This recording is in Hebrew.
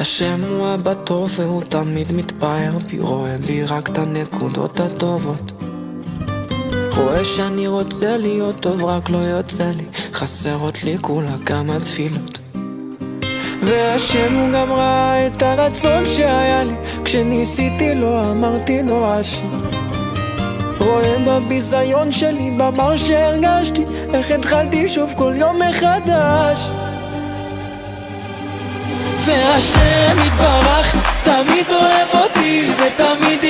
השם הוא אבא טוב והוא תמיד מתפאר בי, רואה בי רק את הנקודות הטובות. רואה שאני רוצה להיות טוב רק לא יוצא לי, חסרות לי כולה כמה תפילות. והשם הוא גם ראה את הרצון שהיה לי, כשניסיתי לא אמרתי נורא שם. רואה בביזיון שלי, במר שהרגשתי, איך התחלתי שוב כל יום מחדש. והשם יתברך תמיד אוהב אותי ותמיד